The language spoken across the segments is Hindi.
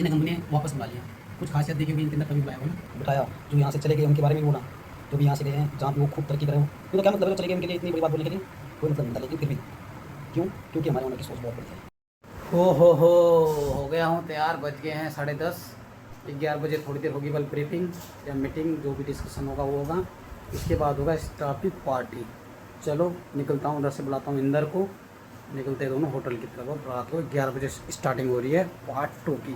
इन्हें कंपनी ने वापस बुला लिया। कुछ खासियत देखी होगी इनके अंदर, तभी बुलाया हो ना, बिठाया। जो यहाँ से चले गए उनके बारे में बोला, जो भी यहाँ से गए हैं जहाँ पे वो खूब तरक्की कर रहे हो, तो क्या मतलब है चले गए उनके लिए इतनी बड़ी बात बोलने के लिए? कोई मतलब नहीं था, लेकिन फिर भी क्यों? क्योंकि हमारे ओनर की सोच बहुत बड़ी है। हो गया हूँ तैयार। बज गए हैं 10:30। 11 बजे थोड़ी देर होगी बल ब्रीफिंग या मीटिंग, जो भी डिस्कशन होगा वो होगा। इसके बाद होगा स्टाफ की पार्टी। चलो निकलता हूँ, उधर से बुलाता हूँ इंदर को। निकलते दोनों होटल की तरफ। और रात को 11 बजे स्टार्टिंग हो रही है पार्ट 2 की।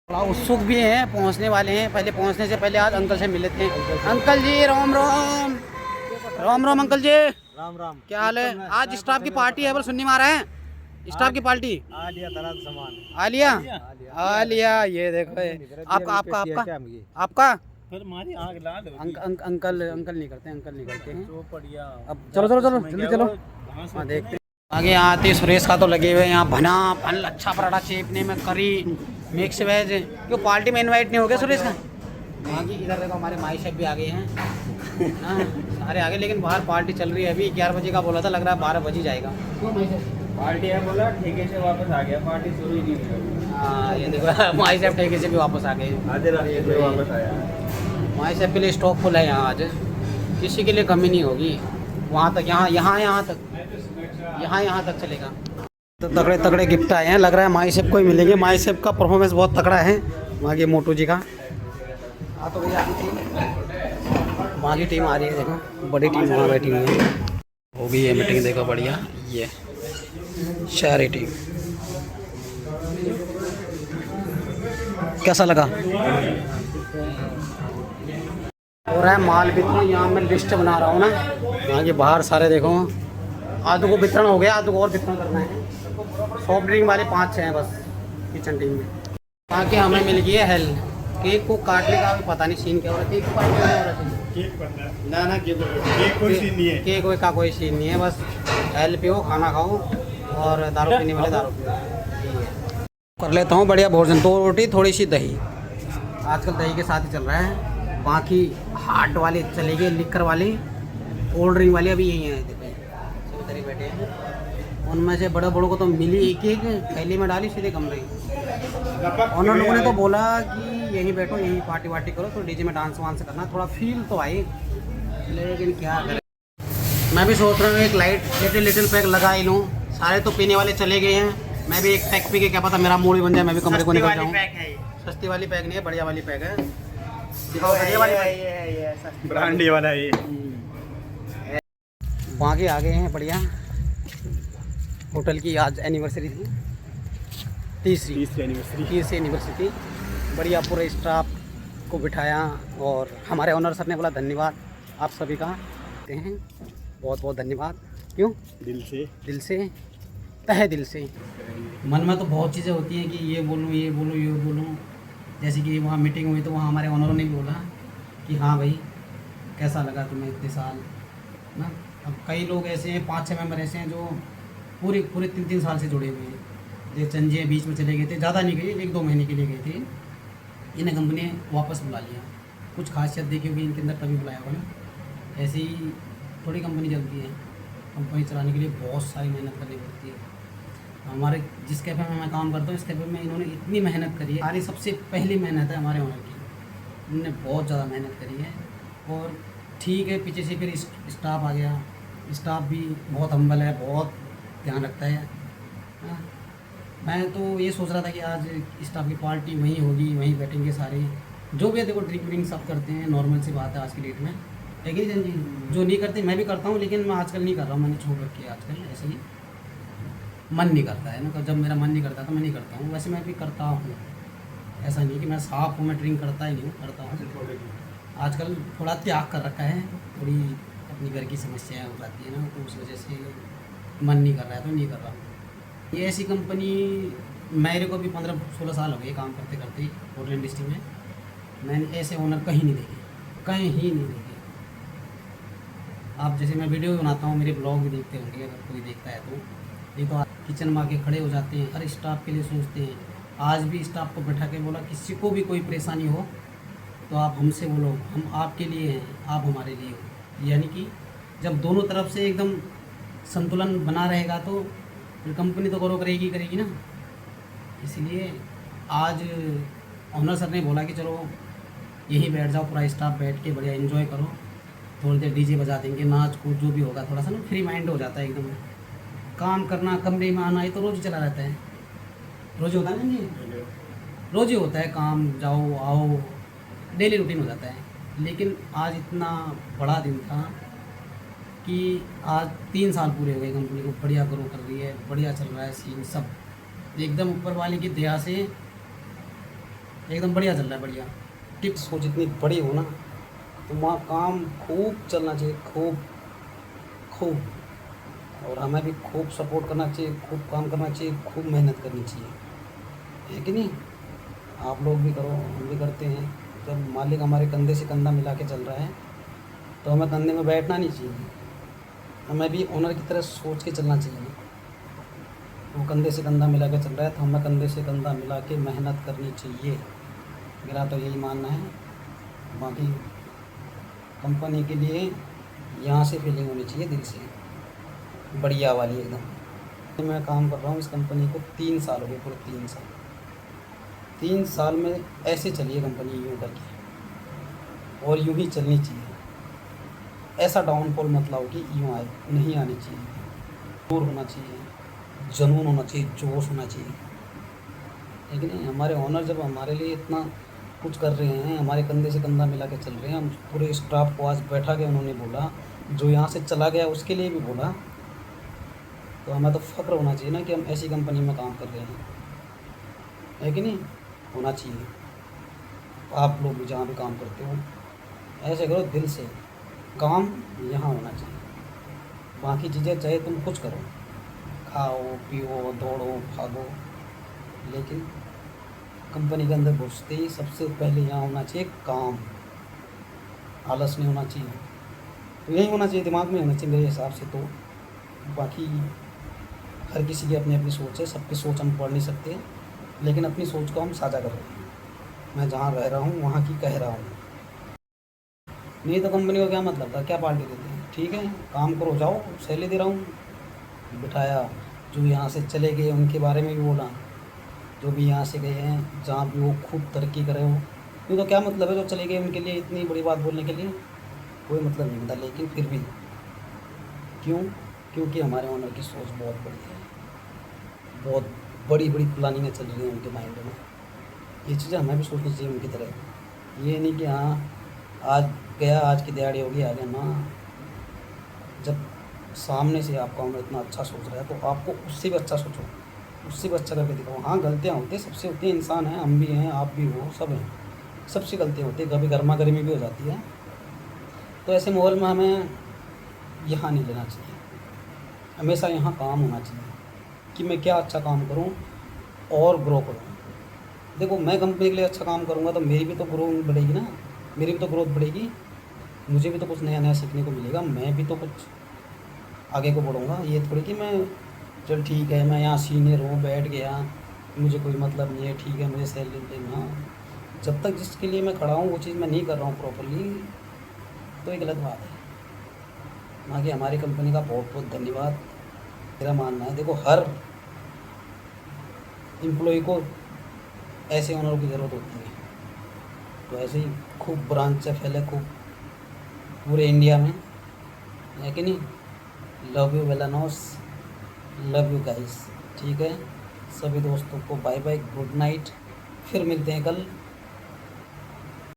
थोड़ा उत्सुक भी हैं, पहुंचने वाले हैं। पहले पहुंचने से पहले आज अंकल से मिल लेते हैं। अंकल जी राम राम। राम राम अंकल जी। राम राम। क्या हाल है? आज स्टाफ की पार्टी है, बल सुनने में आ रहा है। स्टाफ की पार्टी आ लिया तरह सामान। आ लिया। ये देखो आपका आपका आपका आपका अंकल नहीं करते हैं। अब चलो चलो चलो जल्दी चलो। हाँ देखते आगे। यहाँ आते सुरेश का तो लगे हुए यहाँ भना फल अच्छा पराठा चेपने में, करी मिक्स वेज। क्यों पार्टी में इनवाइट नहीं हो गया सुरेश का? बाकी इधर देखो हमारे माई शेफ भी आ गए हैं। हाँ सारे आ गए, लेकिन बाहर पार्टी चल रही है अभी। 11 बजे का बोला था, लग रहा है 12 बजे जाएगा। पार्टी है बोला, ठेके से वापस आ गया, पार्टी शुरू ही नहीं हुई। हाँ ये देखो माई शेफ ठेके से भी वापस आ गए। आधे रास्ते से वापस आया। माई शेफ के लिए स्टॉक फुल है यहाँ आज, किसी के लिए कमी नहीं होगी। वहाँ तक यहाँ तक चलेगा। तो तगड़े तगड़े गिफ्ट आए हैं, लग रहा है माई शेफ को ही मिलेंगे। माई शेफ का परफॉर्मेंस बहुत तगड़ा है। वहाँ के मोटू जी का तो भैया वहाँ की टीम आ रही है, देखो बड़ी टीम वहाँ बैठी हुई है। हो गई है मीटिंग, देखो बढ़िया। ये शहरी टीम कैसा लगा? हो रहा है माल वितरण। यहाँ मैं लिस्ट बना रहा हूँ ना, यहाँ के बाहर सारे देखो। आधो को वितरण हो गया, आधो को और वितरण करना है। सॉफ्ट ड्रिंक वाले 5-6 हैं बस किचन टीम में। बाकी हमें मिल गई है हेल्प। केक को काटने का भी पता नहीं सीन क्या हो रहा है। केक को काटने का हो रहा है ना केक कोई सीन नहीं है। केक का कोई सीन नहीं है, बस हेल्प पियो, खाना खाओ, और दारू पीने वाले दारू पियो। कर लेता हूँ बढ़िया भोजन। 2 रोटी थोड़ी सी दही, आजकल दही के साथ ही चल रहा है। बाकी हार्ट वाले चले गए, लिकर वाले, कोल्ड ड्रिंक वाले अभी यही हैं। सभी बैठे हैं, उनमें से बड़े बड़ों को तो मिली एक थैली में डाली, सीधे कमरे। और लोगों ने तो बोला कि यहीं बैठो, यहीं पार्टी वार्टी करो, तो डीजे में डांस वांस करना, थोड़ा फील तो आए। लेकिन क्या करें, मैं भी सोच रहा हूँ एक लाइट लिटिल पैक लगा ही लूँ। सारे तो पीने वाले चले गए हैं, मैं भी एक पैक पी के क्या पता मेरा मूड ही बन जाए, मैं भी कमरे को निकल जाऊँ। सस्ती वाली पैक नहीं है, बढ़िया वाली पैक है। ब्रांडी वाला ये वहाँ के आगे हैं बढ़िया। होटल की आज एनिवर्सरी थी, तीसरी एनिवर्सरी थी। बढ़िया पूरे स्टाफ को बिठाया, और हमारे ओनर सर ने बोला धन्यवाद आप सभी का देते हैं, बहुत बहुत धन्यवाद। क्यों? दिल से तहे दिल से। मन में तो बहुत चीज़ें होती हैं कि ये बोलूँ। जैसे कि वहाँ मीटिंग हुई तो वहाँ हमारे ओनरों ने भी बोला कि हाँ भाई कैसा लगा तुम्हें इतने साल ना। अब कई लोग ऐसे हैं, 5-6 मेंबर ऐसे हैं जो पूरे 3 साल से जुड़े हुए हैं। जैसे चंजे बीच में चले गए थे, ज़्यादा नहीं गए, 1-2 महीने के लिए गए थे। इन्हें कंपनी ने वापस बुला लिया। कुछ खासियत देखी होगी इनके अंदर, तभी बुलाया होगा ना। ऐसे ही थोड़ी कंपनी चलती है। कंपनी चलाने के लिए बहुत सारी मेहनत करनी पड़ती है। हमारे जिस कैफ़े में मैं काम करता हूँ, इस कैफ़े में इन्होंने इतनी मेहनत करी है। हमारी सबसे पहली मेहनत है हमारे ओनर की, इन्होंने बहुत ज़्यादा मेहनत करी है। और ठीक है, पीछे से फिर स्टाफ आ गया। स्टाफ भी बहुत हम्बल है, बहुत ध्यान रखता है। हाँ, मैं तो ये सोच रहा था कि आज स्टाफ की पार्टी वहीं होगी, वहीं बैठेंगे सारे। जो भी है देखो, ड्रिंक व्रिंक सब करते हैं, नॉर्मल सी बात है आज की डेट में। लेकिन जी जो नहीं करते मैं भी करता हूँ, लेकिन मैं आजकल नहीं कर रहा हूँ, मैंने छोड़ रखी है आजकल। ऐसे ही मन नहीं करता है ना, जब मेरा मन नहीं करता तो मैं नहीं करता हूँ। वैसे मैं भी करता हूँ, ऐसा नहीं कि मैं साफ हूँ, मैं ड्रिंक करता ही नहीं हूँ, करता हूँ। आजकल थोड़ा त्याग कर रखा है, थोड़ी अपनी घर की समस्याएं हो जाती है ना, तो उस वजह से मन नहीं कर रहा है तो नहीं कर रहा हूँ। ये ऐसी कंपनी, मेरे को भी 15-16 साल हो गए काम करते करते होटल इंडस्ट्री में। मैंने ऐसे ओनर कहीं नहीं देखे, कहीं ही नहीं देखे। आप जैसे मैं वीडियो बनाता हूँ, मेरे ब्लॉग भी देखते होंगे अगर कोई देखता है तो। ये तो किचन में आके खड़े हो जाते हैं, हर स्टाफ के लिए सोचते हैं। आज भी स्टाफ को बैठा के बोला किसी को भी कोई परेशानी हो तो आप हमसे बोलो, हम आपके लिए हैं, आप हमारे लिए हो। यानी कि जब दोनों तरफ से एकदम संतुलन बना रहेगा तो फिर कंपनी तो ग्रो करेगी ना। इसलिए आज ऑनर सर ने बोला कि चलो यहीं बैठ जाओ, पूरा स्टाफ बैठ के बढ़िया एंजॉय करो, थोड़ी देर डीजे बजा देंगे, नाच कूद जो भी होगा, थोड़ा सा ना फ्री माइंड हो जाता है एकदम। काम करना, कमरे में आना, ये तो रोज़ चला रहता है, रोज़ होता है ना जी, रोज़ ही होता है, काम जाओ आओ, डेली रूटीन हो जाता है। लेकिन आज इतना बड़ा दिन था कि आज 3 साल पूरे हो गए कंपनी को, बढ़िया ग्रो कर रही है, बढ़िया चल रहा है सीन सब, एकदम ऊपर वाले की दया से एकदम बढ़िया चल रहा है, बढ़िया। टिप्स हो जितनी बड़ी हो ना, तो वहाँ काम खूब चलना चाहिए, खूब खूब, और हमें भी खूब सपोर्ट करना चाहिए, खूब काम करना चाहिए, खूब मेहनत करनी चाहिए, है कि नहीं? आप लोग भी करो, हम भी करते हैं। जब मालिक हमारे कंधे से कंधा मिला के चल रहा है तो हमें कंधे में बैठना नहीं चाहिए, हमें भी ओनर की तरह सोच के चलना चाहिए। वो कंधे से कंधा मिला के चल रहा है तो हमें कंधे से कंधा मिला के मेहनत करनी चाहिए, मेरा तो यही मानना है। बाकी कंपनी के लिए यहाँ से फीलिंग होनी चाहिए दिल से, बढ़िया वाली एकदम। मैं काम कर रहा हूँ इस कंपनी को 3 साल हो गए, पूरे 3 साल। 3 साल में ऐसे चली है कंपनी यूँ करके, और यूँ ही चलनी चाहिए। ऐसा डाउनफॉल मत लाओ कि यूँ आए, नहीं आनी चाहिए। दूर होना चाहिए, जुनून होना चाहिए, जोश होना चाहिए, लेकिन हमारे ऑनर जब हमारे लिए इतना कुछ कर रहे हैं, हमारे कंधे से कंधा मिला के चल रहे हैं, हम पूरे स्टाफ को आज बैठा के उन्होंने बोला, जो यहाँ से चला गया उसके लिए भी बोला, तो हमें तो फ़ख्र होना चाहिए ना कि हम ऐसी कंपनी में काम कर रहे हैं, है कि नहीं? होना चाहिए। आप लोग भी जहाँ भी काम करते हो ऐसे करो दिल से, काम यहाँ होना चाहिए। बाकी चीज़ें चाहे तुम कुछ करो, खाओ पियो दौड़ो भागो, लेकिन कंपनी के अंदर घुसते ही सबसे पहले यहाँ होना चाहिए काम, आलस नहीं होना चाहिए। तो यही होना चाहिए, दिमाग में होना चाहिए मेरे हिसाब से। तो बाकी हर किसी की अपनी अपनी सोच है, सबकी सोच हम पढ़ नहीं सकते, लेकिन अपनी सोच को हम साझा कर रहे हैं। मैं जहाँ रह रहा हूँ वहाँ की कह रहा हूँ, नहीं तो कंपनी को क्या मतलब था, क्या पार्टी देते हैं? ठीक है, काम करो जाओ, सैलरी दे रहा हूँ, बिठाया। जो यहाँ से चले गए उनके बारे में भी बोला, जो भी यहाँ से गए हैं, जहाँ भी वो खूब तरक्की करे हो, नहीं तो क्या मतलब है जो चले गए उनके लिए इतनी बड़ी बात बोलने के लिए, कोई मतलब नहीं बनता। लेकिन फिर भी क्यों? क्योंकि हमारे ओनर की सोच बहुत बड़ी है, बहुत बड़ी बड़ी प्लानिंगें चल रही हैं उनके माइंड में। ये चीज़ें हमें भी सोचनी चाहिए उनकी तरह। ये नहीं कि हाँ आज गया, आज की दिहाड़ी होगी, आ गया ना। जब सामने से आपका ओनर इतना अच्छा सोच रहा है तो आपको उससे भी अच्छा सोचो, उससे भी अच्छा करके दिखाओ। हाँ गलतियाँ होती हैं, सबसे होती हैं, इंसान हैं, हम भी हैं, आप भी हो, सब हैं, सबसे गलतियाँ होती हैं, कभी गर्मा गर्मी भी हो जाती है। तो ऐसे माहौल में हमें यहाँ नहीं लेना चाहिए, हमेशा यहाँ काम होना चाहिए कि मैं क्या अच्छा काम करूँ और ग्रो करूँ। देखो मैं कंपनी के लिए अच्छा काम करूँगा तो मेरी भी तो ग्रोथ बढ़ेगी ना, मेरी भी तो ग्रोथ बढ़ेगी, मुझे भी तो कुछ नया नया सीखने को मिलेगा, मैं भी तो कुछ आगे को बढ़ूँगा। ये थोड़ी कि मैं चल ठीक है मैं यहाँ सीनियर हूँ बैठ गया, मुझे कोई मतलब नहीं है, ठीक है मुझे सैलरी देना। जब तक जिसके लिए मैं खड़ा हूँ वो चीज़ मैं नहीं कर रहा हूँ प्रॉपरली, तो ये गलत बात है। बाकी हमारी कंपनी का बहुत बहुत धन्यवाद। मेरा मानना है देखो हर एम्प्लॉय को ऐसे ओनर की ज़रूरत होती है, तो ऐसे ही खूब ब्रांच फैले खूब पूरे इंडिया में, है कि नहीं? लव यू वेलानोस, लव यू गाइस। ठीक है, सभी दोस्तों को बाय बाय, गुड नाइट, फिर मिलते हैं कल।